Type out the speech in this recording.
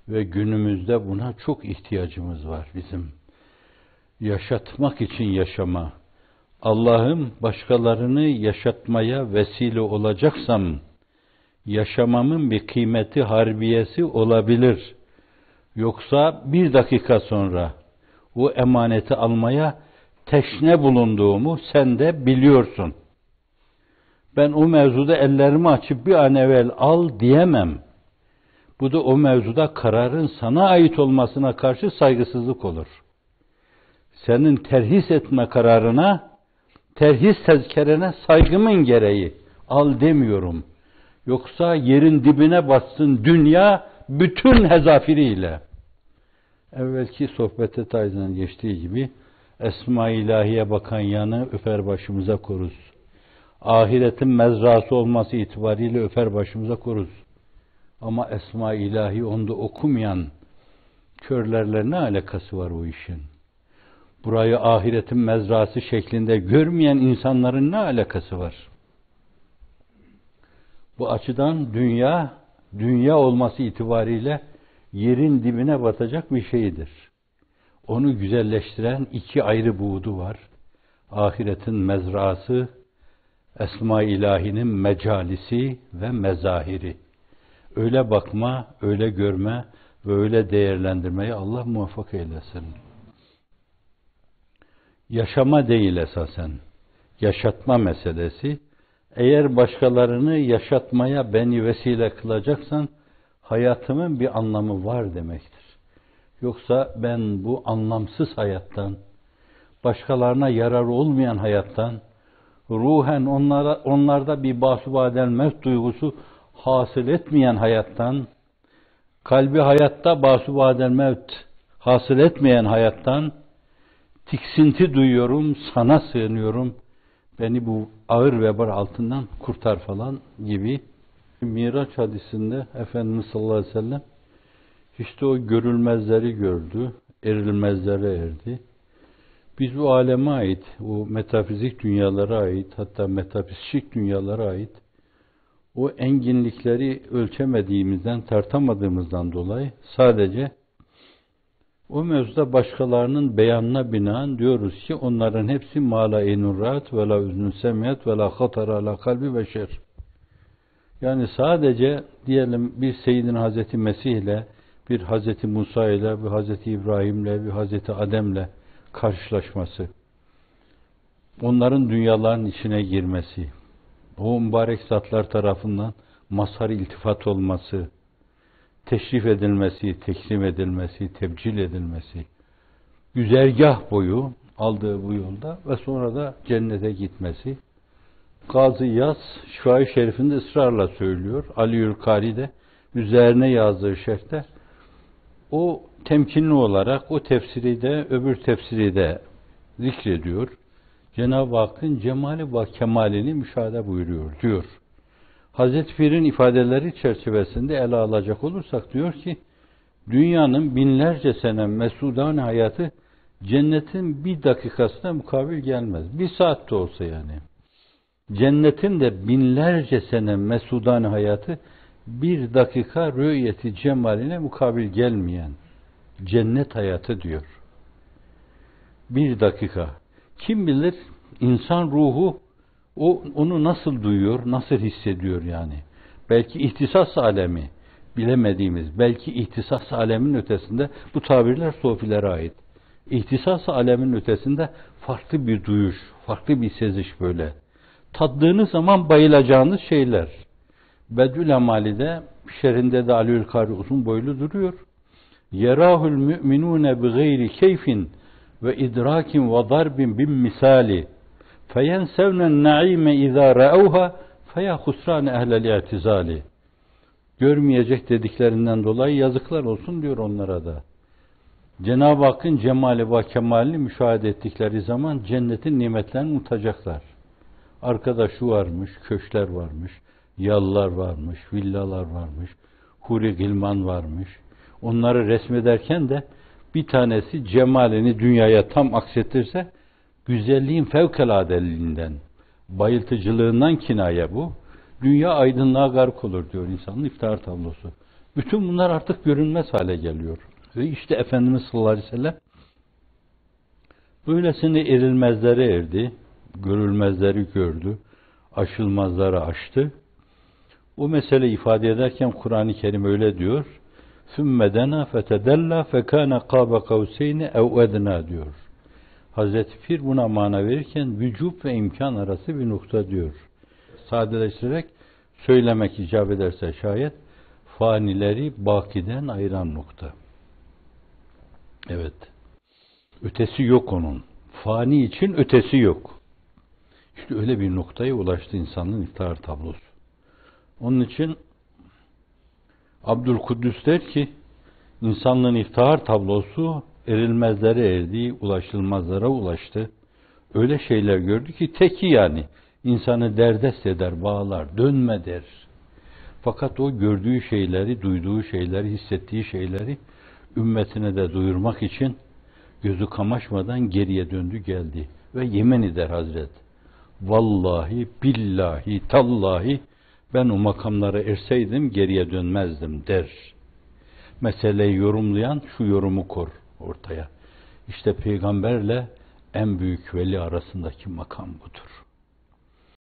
Ve günümüzde buna çok ihtiyacımız var bizim. Yaşatmak için yaşama. Allah'ım başkalarını yaşatmaya vesile olacaksam, yaşamamın bir kıymeti harbiyesi olabilir. Yoksa bir dakika sonra o emaneti almaya teşne bulunduğumu sen de biliyorsun. Ben o mevzuda ellerimi açıp bir an evvel al diyemem. Bu da o mevzuda kararın sana ait olmasına karşı saygısızlık olur. Senin terhis etme kararına, terhis tezkerene saygımın gereği al demiyorum. Yoksa yerin dibine bassın dünya bütün hezafiriyle. Evvelki sohbette tayzdan geçtiği gibi Esma-i İlahi'ye bakan yanı öper başımıza koruz. Ahiretin mezrası olması itibariyle öper başımıza koruz. Ama Esma-i İlahi onda okumayan körlerle ne alakası var o işin? Burayı ahiretin mezrası şeklinde görmeyen insanların ne alakası var? Bu açıdan dünya olması itibariyle yerin dibine batacak bir şeydir. Onu güzelleştiren iki ayrı buğdu var. Ahiretin mezrası, Esma-i İlahi'nin mecalisi ve mezahiri. Öyle bakma, öyle görme ve öyle değerlendirmeyi Allah muvaffak eylesin. Yaşama değil esasen, yaşatma meselesi. Eğer başkalarını yaşatmaya beni vesile kılacaksan, hayatımın bir anlamı var demektir. Yoksa ben bu anlamsız hayattan, başkalarına yararı olmayan hayattan, ruhen onlarda bir basubadel mevt duygusu hasıl etmeyen hayattan, kalbi hayatta basubadel mevt hasıl etmeyen hayattan tiksinti duyuyorum, sana sığınıyorum, beni bu ağır vebal altından kurtar falan gibi. Miraç hadisinde Efendimiz sallallahu aleyhi ve sellem işte o görülmezleri gördü, erilmezlere erdi. Biz bu aleme ait, o metafizik dünyalara ait, hatta metafizik dünyalara ait o enginlikleri ölçemediğimizden, tartamadığımızdan dolayı sadece o mevzuda başkalarının beyanına binaen diyoruz ki onların hepsi mâ lâ eynun râet ve lâ üznün semiyet ve lâ hatara alâ kalbi beşer. Yani sadece diyelim bir Seyyidin Hazreti Mesih ile, bir Hazreti Musa ile, bir Hazreti İbrahim ile, bir Hazreti Adem ile karşılaşması, onların dünyaların içine girmesi, o mübarek zatlar tarafından mazhar iltifat olması, teşrif edilmesi, tekrim edilmesi, tebcil edilmesi, güzergah boyu aldığı bu yolda ve sonra da cennete gitmesi. Gazı Yas Şifa-i Şerif'inde ısrarla söylüyor. Aliül Kari de üzerine yazdığı şerhte o temkinli olarak o tefsiri de öbür tefsiri de zikrediyor. Cenab-ı Hakk'ın cemali ve kemalini müşahede buyuruyor diyor. Hazreti Pir'in ifadeleri çerçevesinde ele alacak olursak diyor ki dünyanın binlerce sene mesudan hayatı cennetin bir dakikasına mukabil gelmez. Bir saatte olsa yani. Cennetin de binlerce sene mesudan hayatı bir dakika rü'yeti cemaline mukabil gelmeyen cennet hayatı diyor. Bir dakika. Kim bilir insan ruhu onu nasıl duyuyor, nasıl hissediyor yani. Belki ihtisas alemi bilemediğimiz, belki ihtisas alemin ötesinde bu tabirler sofilere ait. İhtisas alemin ötesinde farklı bir duyuş, farklı bir seziş böyle. Tattığınız zaman bayılacağınız şeyler. Bedül Emali'de, şerinde de Aliül Kari uzun boylu duruyor. Yerahul müminune bi gayri keyfin ve idrakin ve darbin bin misali feyensevnen naime izâ ra'avha feya husrâne ehlel i'tizâli. Görmeyecek dediklerinden dolayı yazıklar olsun diyor onlara da. Cenab-ı Hakk'ın cemali ve kemalini müşahede ettikleri zaman cennetin nimetlerini unutacaklar. Arkada şu varmış, köşkler varmış, yallar varmış, villalar varmış, huri gilman varmış. Onları resmederken de bir tanesi cemalini dünyaya tam aksettirse, güzelliğin fevkaladeliğinden, bayıltıcılığından kinaye bu. Dünya aydınlığa gark olur diyor insanın iftihar tablosu. Bütün bunlar artık görünmez hale geliyor. Ve işte Efendimiz sallallahu aleyhi ve sellem böylesine erilmezlere erdi, görülmezleri gördü, aşılmazları aştı. O mesele ifade ederken Kur'an-ı Kerim öyle diyor. ثُمَّ دَنَا فَتَدَلَّا فَكَانَ قَابَ قَوْسَيْنِ اَوْ اَدْنَا diyor. Hazreti Pir buna mana verirken vücub ve imkan arası bir nokta diyor. Sadeleştirerek söylemek icap ederse şayet fanileri bakiden ayıran nokta. Evet. Ötesi yok onun. Fani için ötesi yok. İşte öyle bir noktaya ulaştı insanlığın iftihar tablosu. Onun için Abdülkuddüs der ki insanlığın iftihar tablosu erilmezlere erdi, ulaşılmazlara ulaştı. Öyle şeyler gördü ki teki yani insanı derdest eder, bağlar, dönme der. Fakat o gördüğü şeyleri, duyduğu şeyleri, hissettiği şeyleri ümmetine de duyurmak için gözü kamaşmadan geriye döndü geldi. Ve yemin eder Hazret. Vallahi, billahi, tallahi ben o makamlara erseydim geriye dönmezdim der. Meseleyi yorumlayan şu yorumu kor ortaya. İşte peygamberle en büyük veli arasındaki makam budur.